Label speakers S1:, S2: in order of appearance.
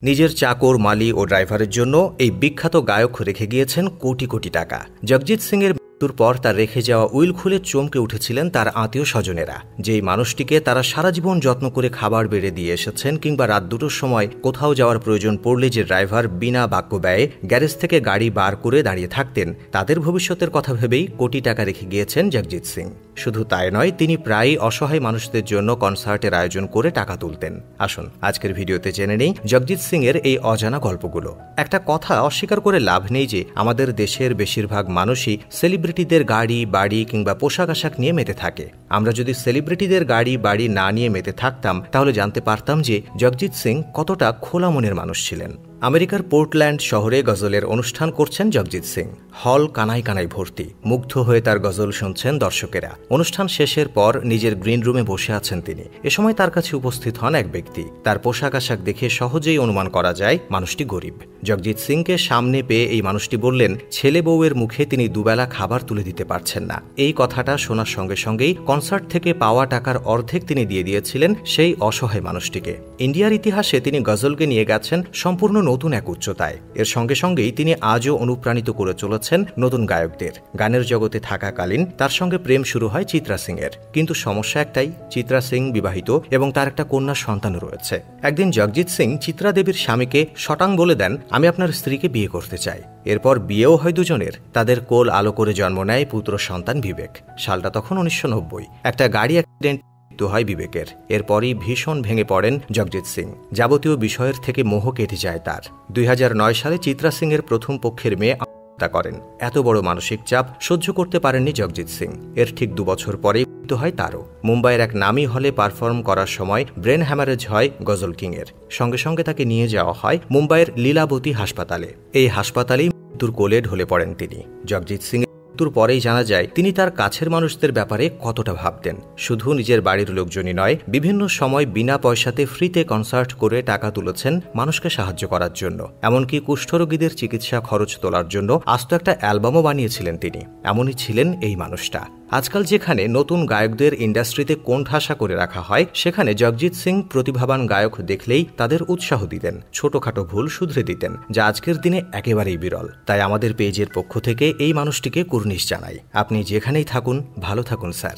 S1: নিজের চাকর, মালি ও ড্রাইভারের জন্য এই বিখ্যাত গায়ক রেখে গিয়েছেন কোটি কোটি টাকা। জগজিৎ সিংয়ের মৃত্যুর পর তার রেখে যাওয়া উইল খুলে চমকে উঠেছিলেন তার আত্মীয় স্বজনেরা। যেই মানুষটিকে তারা সারা জীবন যত্ন করে খাবার বেড়ে দিয়ে এসেছেন, কিংবা রাত দুটোর সময় কোথাও যাওয়ার প্রয়োজন পড়লে যে ড্রাইভার বিনা বাক্য ব্যয়ে গ্যারেজ থেকে গাড়ি বার করে দাঁড়িয়ে থাকতেন, তাদের ভবিষ্যতের কথা ভেবেই কোটি টাকা রেখে গিয়েছেন জগজিৎ সিং। শুধু তাই নয়, তিনি প্রায়ই অসহায় মানুষদের জন্য কনসার্টের আয়োজন করে টাকা তুলতেন। আসুন আজকের ভিডিওতে জেনে নেই জগজিৎ সিংয়ের এই অজানা গল্পগুলো। একটা কথা অস্বীকার করে লাভ নেই যে আমাদের দেশের বেশিরভাগ মানুষই সেলিব্রিটিদের গাড়ি, বাড়ি কিংবা পোশাক আশাক নিয়ে মেতে থাকে। আমরা যদি সেলিব্রিটিদের গাড়ি, বাড়ি না নিয়ে মেতে থাকতাম, তাহলে জানতে পারতাম যে জগজিৎ সিং কতটা খোলা মনের মানুষ ছিলেন। আমেরিকার পোর্টল্যান্ড শহরে গজলের অনুষ্ঠান করছেন জগজিৎ সিং। হল কানায় কানায় ভর্তি, মুগ্ধ হয়ে তার গজল শুনছেন দর্শকেরা। অনুষ্ঠান শেষের পর নিজের গ্রিন রুমে বসে আছেন তিনি। এ সময় তার কাছে উপস্থিত হন এক ব্যক্তি। তার পোশাক আশাক দেখে সহজেই অনুমান করা যায় মানুষটি গরিব। জগজিৎ সিংকে সামনে পেয়ে এই মানুষটি বললেন, ছেলে বউয়ের মুখে তিনি দুবেলা খাবার তুলে দিতে পারছেন না। এই কথাটা শোনার সঙ্গে সঙ্গেই কনসার্ট থেকে পাওয়া টাকার অর্ধেক তিনি দিয়ে দিয়েছিলেন সেই অসহায় মানুষটিকে। ইন্ডিয়ার ইতিহাসে তিনি গজলকে নিয়ে গেছেন সম্পূর্ণ নতুন এক উচ্চতায়। এর সঙ্গে সঙ্গেই তিনি আজও অনুপ্রাণিত করে চলেছেন নতুন গায়কদের। গানের জগতে থাকাকালীন তার সঙ্গে প্রেম শুরু হয় চিত্রা সিং এর। কিন্তু সমস্যা একটাই, চিত্রা সিং বিবাহিত এবং তার একটা কন্যা সন্তানও রয়েছে। একদিন জগজিৎ সিং চিত্রা দেবীর স্বামীকে শটাং বলে দেন, আমি আপনার স্ত্রীকে বিয়ে করতে চাই। এরপর বিয়েও হয় দুজনের। তাদের কোল আলো করে জন্ম নেয় পুত্র সন্তান বিবেক। সালটা তখন 1990। একটা গাড়ি অ্যাক্সিডেন্ট হয় বিবেকের। এরপরই ভীষণ ভেঙে পড়েন জগজিৎ সিং। যাবতীয় বিষয়ের থেকে মোহ কেটে যায় তার। 2009 সালে চিত্রা সিং এর প্রথম পক্ষের মেয়ে আত্মহত্যা করেন। এত বড় মানসিক চাপ সহ্য করতে পারেননি জগজিৎ সিং। এর ঠিক 2 বছর পরে মৃত্যু হয় তারও। মুম্বাইয়ের এক নামী হলে পারফর্ম করার সময় ব্রেন হ্যামারেজ হয় গজল কিং এর। সঙ্গে সঙ্গে তাকে নিয়ে যাওয়া হয় মুম্বাইয়ের লীলাবতী হাসপাতালে। এই হাসপাতালেই মৃত্যুর কোলে ঢলে পড়েন তিনি। জগজিৎ সিং মৃত্যুর পরেই জানা যায় তিনি তার কাছের মানুষদের ব্যাপারে কতটা ভাবতেন। শুধু নিজের বাড়ির লোকজনই নয়, বিভিন্ন সময় বিনা পয়সাতে ফ্রিতে কনসার্ট করে টাকা তুলেছেন মানুষকে সাহায্য করার জন্য। এমনকি কুষ্ঠরোগীদের চিকিৎসা খরচ তোলার জন্য আস্ত একটা অ্যালবামও বানিয়েছিলেন তিনি। এমনই ছিলেন এই মানুষটা। আজকাল যেখানে নতুন গায়কদের ইন্ডাস্ট্রিতে কোণঠাসা করে রাখা হয়, সেখানে জগজিৎ সিং প্রতিভাবান গায়ক দেখলেই তাদের উৎসাহ দিতেন, ছোটখাটো ভুল শুধরে দিতেন, যা আজকের দিনে একেবারেই বিরল। তাই আমাদের পেজের পক্ষ থেকে এই মানুষটিকে কুর্নিশ জানাই। আপনি যেখানেই থাকুন, ভালো থাকুন স্যার।